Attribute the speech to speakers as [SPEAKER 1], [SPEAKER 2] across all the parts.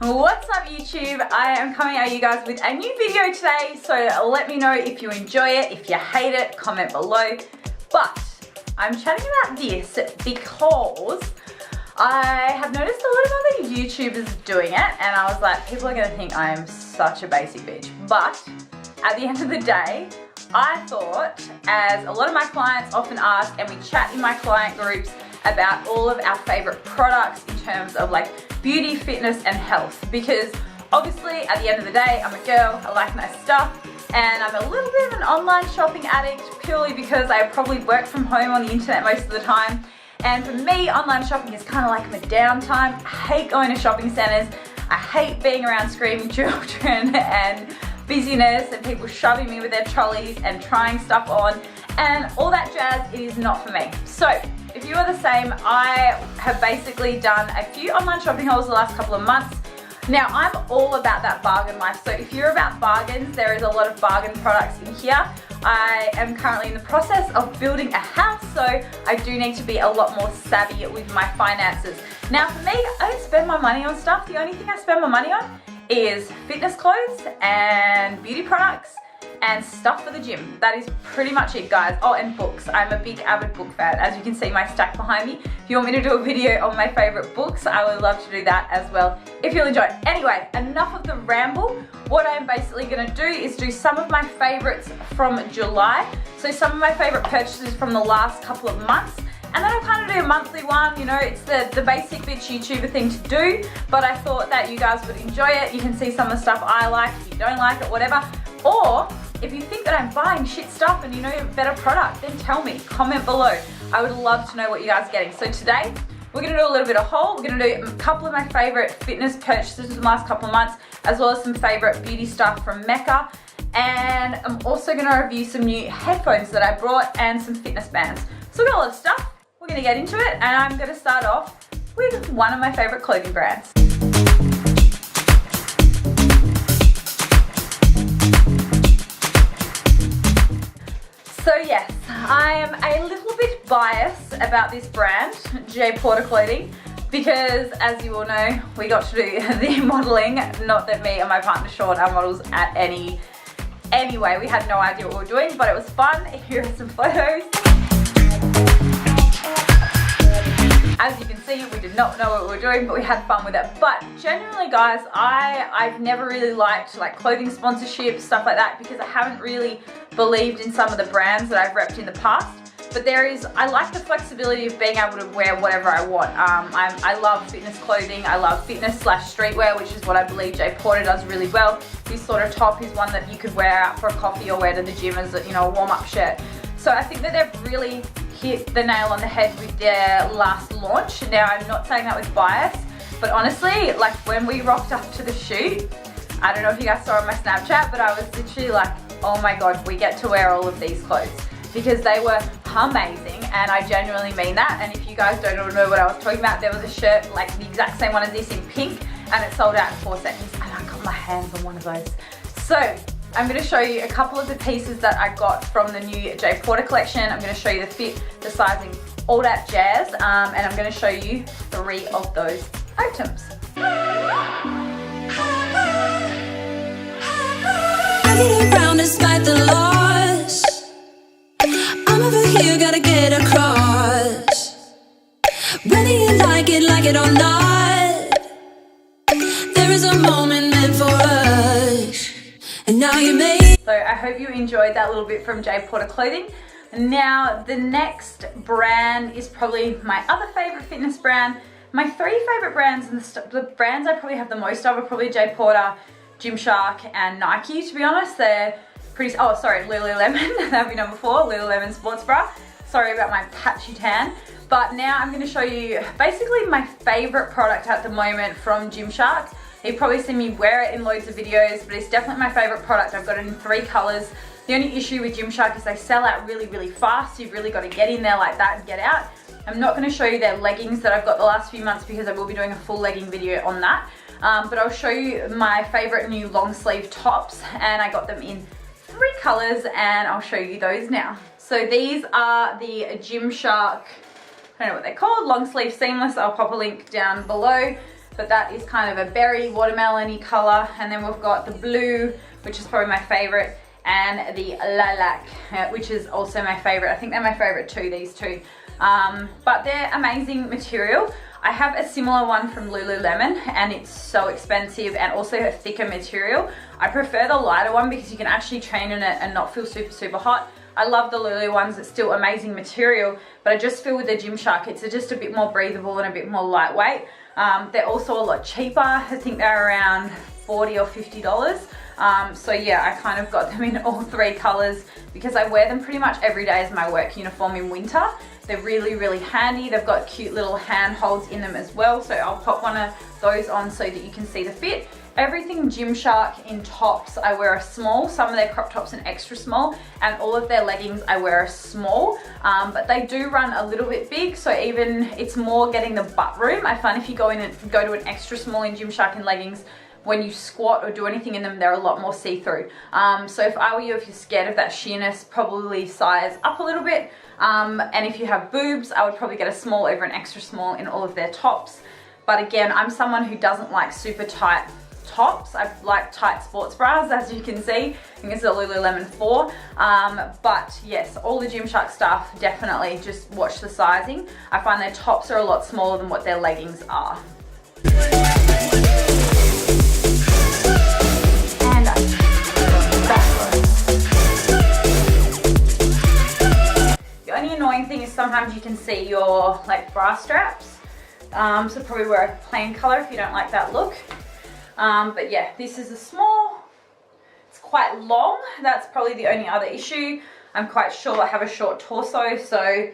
[SPEAKER 1] What's up YouTube? I am coming at you guys with a new video today, so let me know if you enjoy it, if you hate it, comment below. But I'm chatting about this because I have noticed a lot of other YouTubers doing it, and I was like, people are gonna think I am such a basic bitch. But at the end of the day, I thought, as a lot of my clients often ask, and we chat in my client groups about all of our favorite products in terms of like beauty, fitness and health, because obviously at the end of the day, I'm a girl, I like nice stuff, and I'm a little bit of an online shopping addict purely because I probably work from home on the internet most of the time. And for me, online shopping is kind of like my downtime. I hate going to shopping centers. I hate being around screaming children and busyness and people shoving me with their trolleys and trying stuff on and all that jazz. It is not for me. So if you are the same, I have basically done a few online shopping hauls the last couple of months. Now I'm all about that bargain life, so if you're about bargains, there is a lot of bargain products in here. I am currently in the process of building a house, so I do need to be a lot more savvy with my finances. Now for me, I don't spend my money on stuff. The only thing I spend my money on is fitness clothes and beauty products and stuff for the gym. That is pretty much it, guys. Oh, and books. I'm a big avid book fan. As you can see my stack behind me. If you want me to do a video on my favorite books, I would love to do that as well, if you'll enjoy it. Anyway, enough of the ramble. What I'm basically gonna do is do some of my favorites from July. So some of my favorite purchases from the last couple of months. And then I'll kind of do a monthly one, you know, it's the basic bitch YouTuber thing to do, but I thought that you guys would enjoy it. You can see some of the stuff I like, if you don't like it, whatever. Or if you think that I'm buying shit stuff and you know a better product, then tell me, comment below. I would love to know what you guys are getting. So today, we're gonna do a little bit of haul. We're gonna do a couple of my favorite fitness purchases in the last couple of months, as well as some favorite beauty stuff from MECCA. And I'm also gonna review some new headphones that I brought and some fitness bands. So we've got a lot of stuff. We're gonna get into it, and I'm gonna start off with one of my favorite clothing brands. So yes, I am a little bit biased about this brand, Jporter Clothing, because as you all know, we got to do the modeling. Not that me and my partner Sean are models at anyway, we had no idea what we were doing, but it was fun. Here are some photos. As you can see, we did not know what we were doing, but we had fun with it. But generally, guys, I've never really liked like clothing sponsorships, stuff like that, because I haven't really believed in some of the brands that I've repped in the past. But I like the flexibility of being able to wear whatever I want. I love fitness clothing. I love fitness/streetwear, which is what I believe Jporter does really well. This sort of top is one that you could wear out for a coffee or wear to the gym as a, you know, a warm-up shirt. So I think that they've really hit the nail on the head with their last launch. Now, I'm not saying that with bias, but honestly, like when we rocked up to the shoot, I don't know if you guys saw on my Snapchat, but I was literally like, oh my God, we get to wear all of these clothes, because they were amazing, and I genuinely mean that. And if you guys don't know what I was talking about, there was a shirt like the exact same one as this in pink, and it sold out in 4 seconds, and I got my hands on one of those. So I'm going to show you a couple of the pieces that I got from the new Jporter collection. I'm going to show you the fit, the sizing, all that jazz, and I'm going to show you 3 of those items.
[SPEAKER 2] I get around despite the loss. I'm over here, gotta get across. Whether you like it or not, there is a moment meant for us. And now you made.
[SPEAKER 1] So I hope you enjoyed that little bit from Jporter Clothing. Now the next brand is probably my other favorite fitness brand. My 3 favorite brands, and the brands I probably have the most of are probably Jporter, Gymshark and Nike, to be honest. They're pretty, oh sorry, Lululemon, that'd be number 4, Lululemon sports bra. Sorry about my patchy tan. But now I'm gonna show you basically my favorite product at the moment from Gymshark. You've probably seen me wear it in loads of videos, but it's definitely my favorite product. I've got it in 3 colors. The only issue with Gymshark is they sell out really, really fast. You've really got to get in there like that and get out. I'm not going to show you their leggings that I've got the last few months, because I will be doing a full legging video on that. But I'll show you my favorite new long sleeve tops, and I got them in 3 colors, and I'll show you those now. So these are the Gymshark, I don't know what they're called, long sleeve seamless. I'll pop a link down below. but that is kind of a berry watermelon-y color. And then we've got the blue, which is probably my favorite, and the lilac, which is also my favorite. I think they're my favorite too, these two. But they're amazing material. I have a similar one from Lululemon and it's so expensive and also a thicker material. I prefer the lighter one because you can actually train in it and not feel super hot. I love the Lulu ones, it's still amazing material, but I just feel with the Gymshark it's just a bit more breathable and a bit more lightweight. They're also a lot cheaper. I think they're around $40 or $50. So yeah, I kind of got them in all three colors because I wear them pretty much every day as my work uniform in winter. They're really handy. They've got cute little handholds in them as well. So I'll pop one of those on so that you can see the fit. Everything Gymshark in tops, I wear a small. Some of their crop tops an extra small, and all of their leggings I wear a small. But they do run a little bit big, so even it's more getting the butt room. I find if you go to an extra small in Gymshark in leggings, when you squat or do anything in them, they're a lot more see-through. So if I were you, if you're scared of that sheerness, probably size up a little bit. And if you have boobs, I would probably get a small over an extra small in all of their tops. But again, I'm someone who doesn't like super tight tops. I like tight sports bras, as you can see. I think it's a Lululemon 4. But yes, all the Gymshark stuff, definitely just watch the sizing. I find their tops are a lot smaller than what their leggings are. The only annoying thing is sometimes you can see your like bra straps. So probably wear a plain color if you don't like that look. But yeah, this is a small. It's quite long. That's probably the only other issue. I'm quite sure I have a short torso, so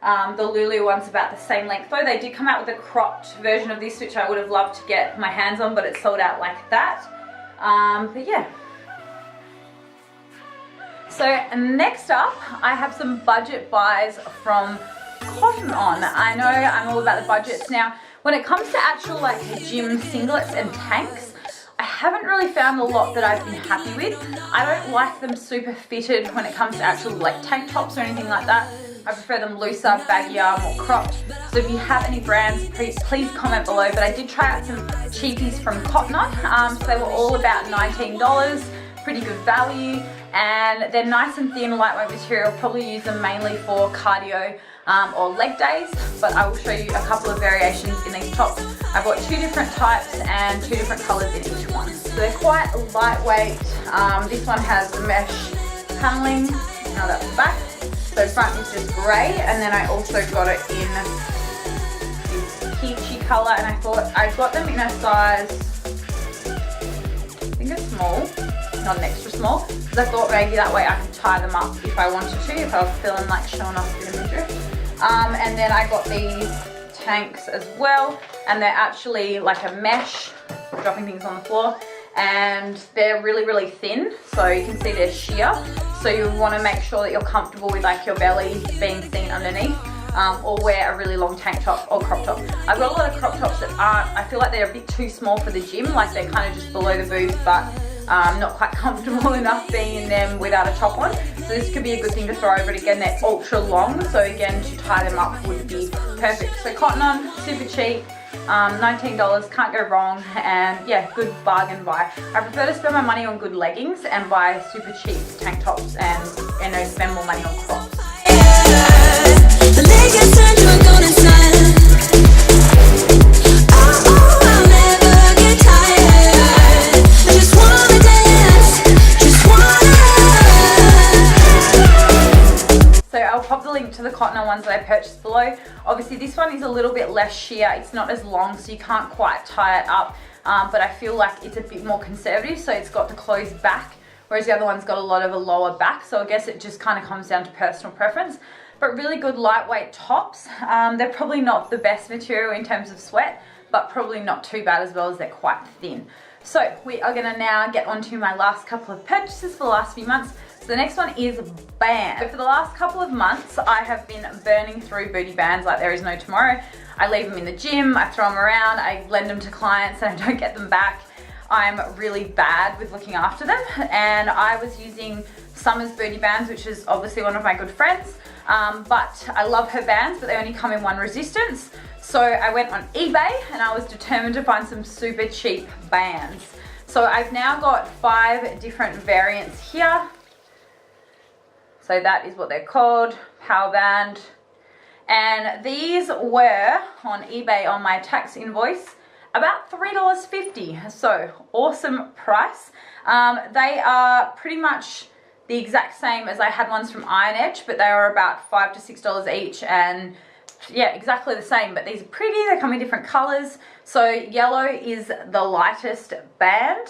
[SPEAKER 1] the Lulu one's about the same length though. They did come out with a cropped version of this, which I would have loved to get my hands on, but it's sold out like that. But yeah. So next up, I have some budget buys from Cotton On. I know I'm all about the budgets now. When it comes to actual like gym singlets and tanks, I haven't really found a lot that I've been happy with. I don't like them super fitted when it comes to actual like tank tops or anything like that. I prefer them looser, baggier, more cropped. So if you have any brands, please comment below. But I did try out some cheapies from Cotton On. So they were all about $19, pretty good value. And they're nice and thin, lightweight material. Probably use them mainly for cardio or leg days, but I will show you a couple of variations in these tops. I've got two different types and two different colors in each one. So they're quite lightweight. This one has the mesh paneling. Now that's the back. So front is just grey, and then I also got it in this peachy color, and I thought I got them in a size, I think it's small, not an extra small, because I thought maybe that way I could tie them up if I wanted to, if I was feeling like showing off a bit of midriff. And then I got these tanks as well, and they're actually like a mesh, dropping things on the floor, and they're really thin, so you can see they're sheer. So you want to make sure that you're comfortable with like your belly being seen underneath, or wear a really long tank top or crop top. I've got a lot of crop tops that aren't, I feel like they're a bit too small for the gym, like they're kind of just below the boobs, but not quite comfortable enough being in them without a top on. So this could be a good thing to throw over it. Again, they're ultra long, so again, to tie them up would be perfect. So Cotton On, super cheap, $19, can't go wrong, and yeah, good bargain buy. I prefer to spend my money on good leggings and buy super cheap tank tops and spend more money on crops.
[SPEAKER 2] The leg has turned to a golden sun. Oh, I'll never get tired. I just wanna dance, just wanna.
[SPEAKER 1] So I'll pop the link to the Cotton On ones that I purchased below. Obviously this one is a little bit less sheer, it's not as long, so you can't quite tie it up, but I feel like it's a bit more conservative, so it's got the closed back, whereas the other one's got a lot of a lower back, so I guess it just kind of comes down to personal preference. But really good lightweight tops. They're probably not the best material in terms of sweat, but probably not too bad as well, as they're quite thin. So we are gonna now get onto my last couple of purchases for the last few months. So the next one is bands. So for the last couple of months, I have been burning through booty bands like there is no tomorrow. I leave them in the gym, I throw them around, I lend them to clients and I don't get them back. I'm really bad with looking after them, and I was using Summer's Booty Bands, which is obviously one of my good friends, but I love her bands, but they only come in one resistance. So I went on eBay and I was determined to find some super cheap bands. So I've now got 5 different variants here. So that is what they're called, Power Band. And these were on eBay on my tax invoice about $3.50, so awesome price. They are pretty much the exact same as I had ones from Iron Edge, but they are about $5 to $6 each, and yeah, exactly the same, but these are pretty. They come in different colors. So yellow is the lightest band,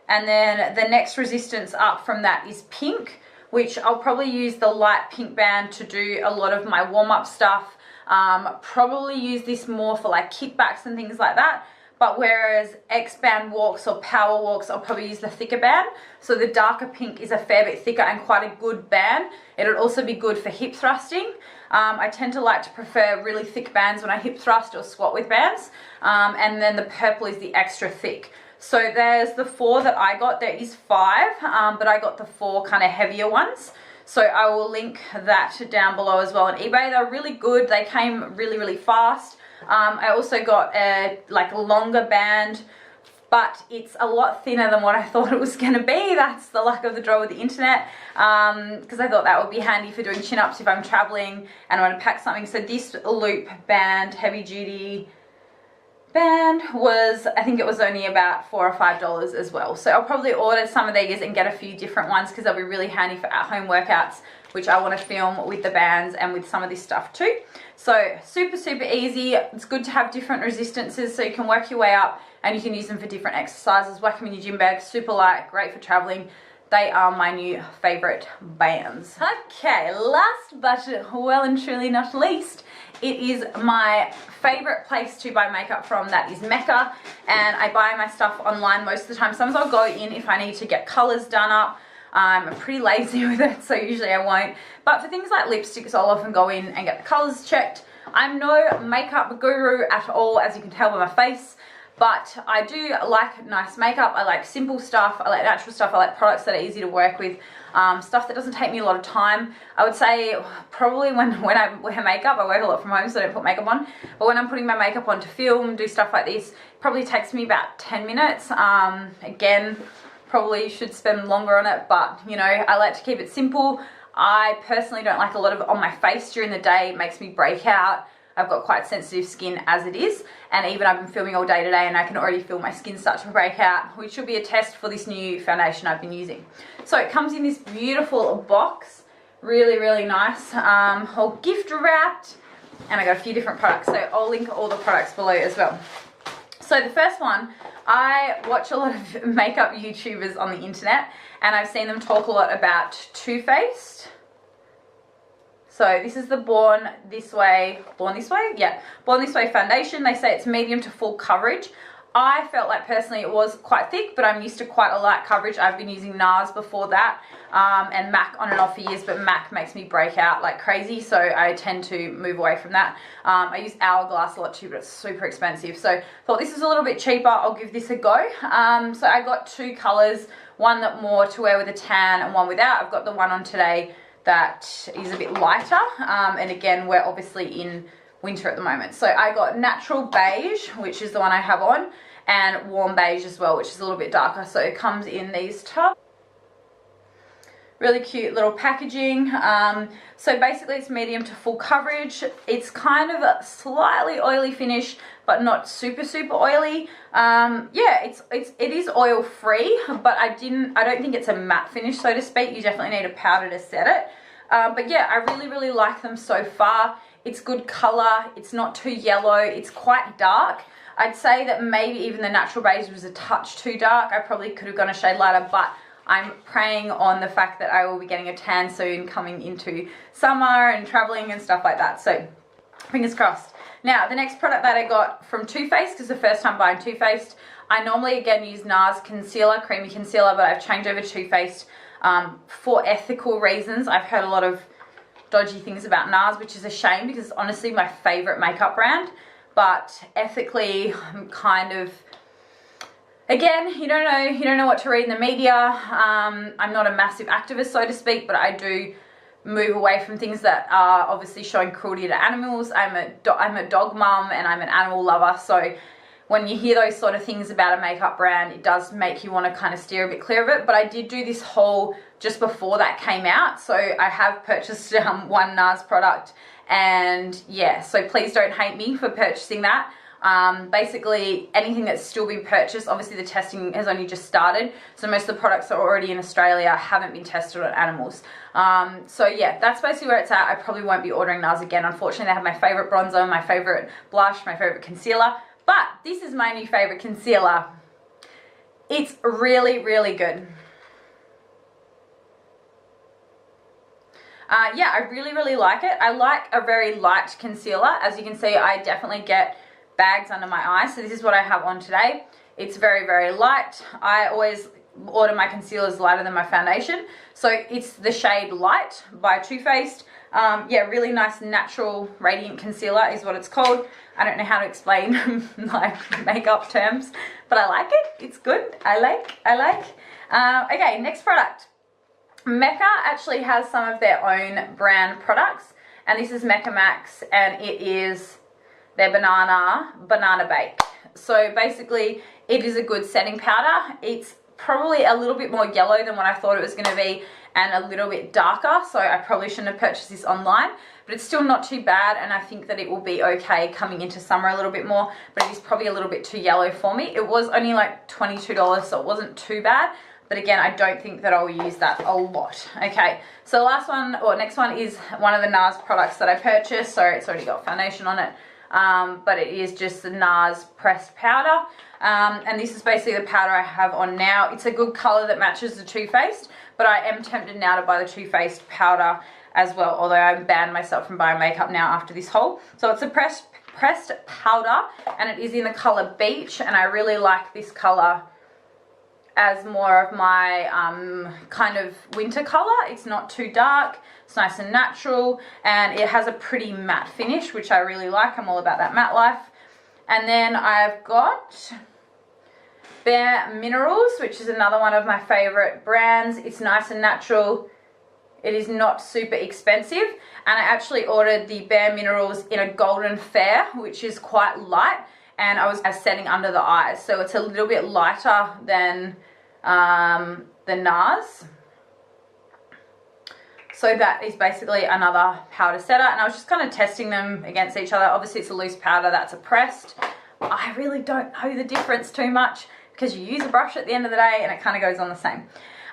[SPEAKER 1] and then the next resistance up from that is pink, which I'll probably use the light pink band to do a lot of my warm-up stuff. Probably use this more for like kickbacks and things like that. But whereas X-band walks or power walks, I'll probably use the thicker band. So the darker pink is a fair bit thicker and quite a good band. It'll also be good for hip thrusting. I tend to like to prefer really thick bands when I hip thrust or squat with bands. And then the purple is the extra thick. So there's the 4 that I got. There is 5, but I got the 4 kind of heavier ones. So I will link that down below as well on eBay. They're really good. They came really, really fast. I also got a longer band, but it's a lot thinner than what I thought it was going to be. That's the luck of the draw with the internet, because I thought that would be handy for doing chin-ups if I'm traveling and I want to pack something. So this loop band, heavy duty band, was, I think it was only about $4 or $5 as well. So I'll probably order some of these and get a few different ones because they'll be really handy for at-home workouts, which I want to film with the bands and with some of this stuff too. So super, super easy. It's good to have different resistances so you can work your way up and you can use them for different exercises. Whack them in your gym bag, super light, great for traveling. They are my new favorite bands. Okay, last but well and truly not least, it is my favorite place to buy makeup from. That is MECCA, and I buy my stuff online most of the time. Sometimes I'll go in if I need to get colors done up. I'm pretty lazy with it, so usually I won't. But for things like lipsticks, I'll often go in and get the colors checked. I'm no makeup guru at all, as you can tell by my face, but I do like nice makeup. I like simple stuff. I like natural stuff. I like products that are easy to work with. Stuff that doesn't take me a lot of time. I would say probably when I wear makeup, I work a lot from home, so I don't put makeup on. But when I'm putting my makeup on to film, do stuff like this, it probably takes me about 10 minutes. Again, probably should spend longer on it, but you know, I like to keep it simple. I personally don't like a lot of it on my face during the day. It makes me break out. I've got quite sensitive skin as it is, and even I've been filming all day today and I can already feel my skin start to break out, which will be a test for this new foundation I've been using. So it comes in this beautiful box, really, really nice, all gift wrapped, and I got a few different products, so I'll link all the products below as well. So the first one, I watch a lot of makeup YouTubers on the internet, and I've seen them talk a lot about Too Faced. So this is the Born This Way foundation. They say it's medium to full coverage. I felt like personally it was quite thick, but I'm used to quite a light coverage. I've been using NARS before that, and MAC on and off for years, but MAC makes me break out like crazy, so I tend to move away from that. I use Hourglass a lot too, but it's super expensive. So I thought this is a little bit cheaper. I'll give this a go. So I got 2 colors, one that more to wear with a tan and one without. I've got the one on today that is a bit lighter, and again, we're obviously in winter at the moment. So I got Natural Beige, which is the one I have on, and Warm Beige as well, which is a little bit darker. So it comes in these tubs. Really cute little packaging. So basically it's medium to full coverage. It's kind of a slightly oily finish, but not super, super oily. Yeah, it is oil free, but I don't think it's a matte finish, so to speak. You definitely need a powder to set it. But yeah, I really, really like them so far. It's good color. It's not too yellow. It's quite dark. I'd say that maybe even the Natural Beige was a touch too dark. I probably could have gone a shade lighter, but I'm preying on the fact that I will be getting a tan soon coming into summer and traveling and stuff like that. So fingers crossed. Now, the next product that I got from Too Faced, because the first time buying Too Faced, I normally again use NARS concealer, creamy concealer, but I've changed over to Too Faced for ethical reasons. I've heard a lot of dodgy things about NARS, which is a shame because it's honestly my favorite makeup brand. but ethically I'm kind of, again, you don't know what to read in the media. I'm not a massive activist, so to speak, but I do move away from things that are obviously showing cruelty to animals. I'm a dog mum and I'm an animal lover, so when you hear those sort of things about a makeup brand, it does make you want to kind of steer a bit clear of it. But I did do this haul just before that came out, so I have purchased one NARS product, and yeah, so please don't hate me for purchasing that. Basically anything that's still been purchased, obviously the testing has only just started, so most of the products that are already in Australia haven't been tested on animals. So yeah, that's basically where it's at. I probably won't be ordering NARS again. Unfortunately, they have my favorite bronzer, my favorite blush, my favorite concealer, but this is my new favorite concealer. It's really, really good. Yeah, I really, really like it. I like a very light concealer. As you can see, I definitely get bags under my eyes, so this is what I have on today. It's very, very light. I always order my concealers lighter than my foundation, so it's the shade Light by Too Faced. Yeah, really nice natural radiant concealer is what it's called. I don't know how to explain like makeup terms, but I like it. It's good. I like. Okay, next product. MECCA actually has some of their own brand products, and this is MECCA MAX, and it is their banana bake. So basically it is a good setting powder. It's probably a little bit more yellow than what I thought it was going to be, and a little bit darker, so I probably shouldn't have purchased this online, but it's still not too bad, and I think that it will be okay coming into summer a little bit more, but it is probably a little bit too yellow for me. It was only like $22, so it wasn't too bad, but again, I don't think that I'll use that a lot. Okay, so the last one, or next one, is one of the NARS products that I purchased. So it's already got foundation on it, but it is just the NARS pressed powder, and this is basically the powder I have on now. It's a good color that matches the Too Faced, but I am tempted now to buy the Too Faced powder as well, although I banned myself from buying makeup now after this haul. So it's a pressed powder, and it is in the color Beige, and I really like this color as more of my kind of winter color. It's not too dark, it's nice and natural, and it has a pretty matte finish, which I really like. I'm all about that matte life. And then I've got Bare Minerals, which is another one of my favorite brands. It's nice and natural. It is not super expensive, and I actually ordered the Bare Minerals in a golden fair, which is quite light, and I was setting under the eyes, so it's a little bit lighter than the NARS. So that is basically another powder setter, and I was just kind of testing them against each other. Obviously it's a loose powder, that's a pressed. I really don't know the difference too much, because you use a brush at the end of the day and it kind of goes on the same.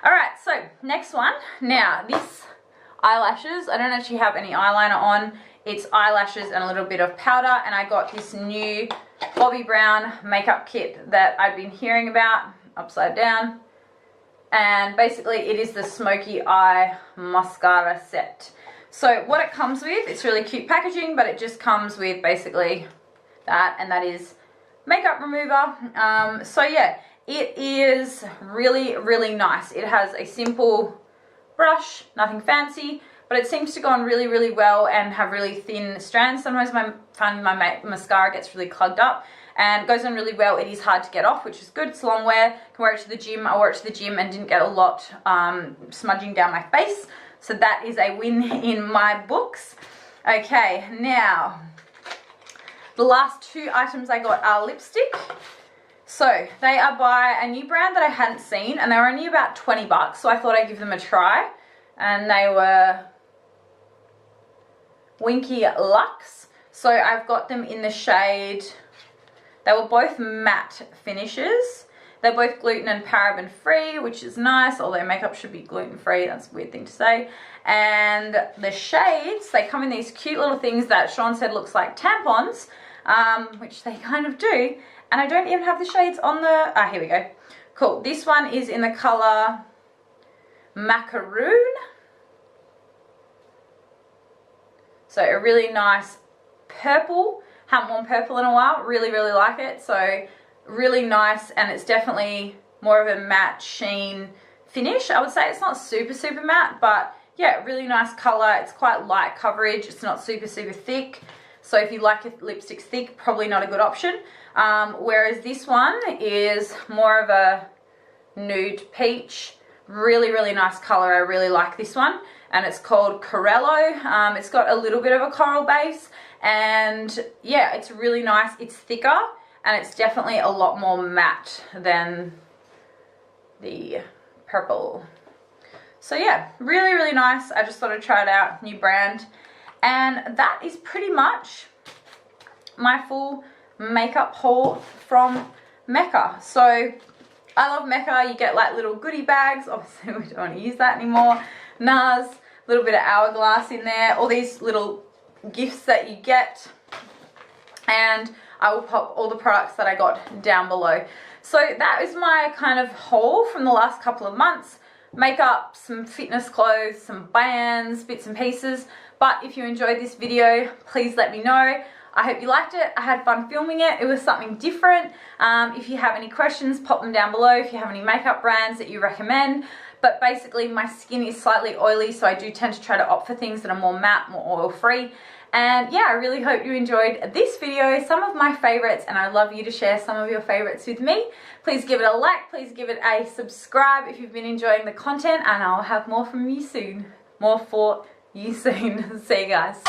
[SPEAKER 1] Alright, so next one. Now this eyelashes, I don't actually have any eyeliner on. It's eyelashes and a little bit of powder, and I got this new Bobbi Brown makeup kit that I've been hearing about, upside down. And basically it is the Smokey Eye Mascara set. So what it comes with, it's really cute packaging, but it just comes with basically that, and that is makeup remover. So yeah, it is really, really nice. It has a simple brush, nothing fancy, but it seems to go on really, really well and have really thin strands. Sometimes I find my mascara gets really clogged up, and it goes on really well. It is hard to get off, which is good. It's long wear. Can wear it to the gym. I wore it to the gym and didn't get a lot smudging down my face. So that is a win in my books. Okay, now the last two items I got are lipstick. So they are by a new brand that I hadn't seen, and they were only about 20 bucks. So I thought I'd give them a try, and they were Winky Lux. So I've got them in the shade. They were both matte finishes. They're both gluten and paraben free, which is nice, although makeup should be gluten free. That's a weird thing to say. And the shades, they come in these cute little things that Sean said looks like tampons, which they kind of do. And I don't even have the shades on the, here we go. Cool, this one is in the color Macaroon. So a really nice purple. Haven't worn purple in a while. Really, really like it. So really nice, and it's definitely more of a matte sheen finish. I would say it's not super, super matte, but yeah, really nice color. It's quite light coverage. It's not super, super thick. So if you like your lipsticks thick, probably not a good option. Whereas this one is more of a nude peach. Really, really nice color. I really like this one. And it's called Perello. It's got a little bit of a coral base. And yeah, it's really nice. It's thicker and it's definitely a lot more matte than the purple. So yeah, really, really nice. I just thought I'd try it out, new brand. And that is pretty much my full makeup haul from MECCA. So I love MECCA. You get like little goodie bags. Obviously we don't want to use that anymore. NARS, a little bit of Hourglass in there. All these little gifts that you get. And I will pop all the products that I got down below. So that is my kind of haul from the last couple of months. Makeup, some fitness clothes, some bands, bits and pieces. But if you enjoyed this video, please let me know. I hope you liked it. I had fun filming it. It was something different. If you have any questions, pop them down below. If you have any makeup brands that you recommend. But basically my skin is slightly oily, so I do tend to try to opt for things that are more matte, more oil free. And yeah, I really hope you enjoyed this video, some of my favorites, and I'd love you to share some of your favorites with me. Please give it a like, please give it a subscribe if you've been enjoying the content, and I'll have more from you soon. More for you soon. See you guys.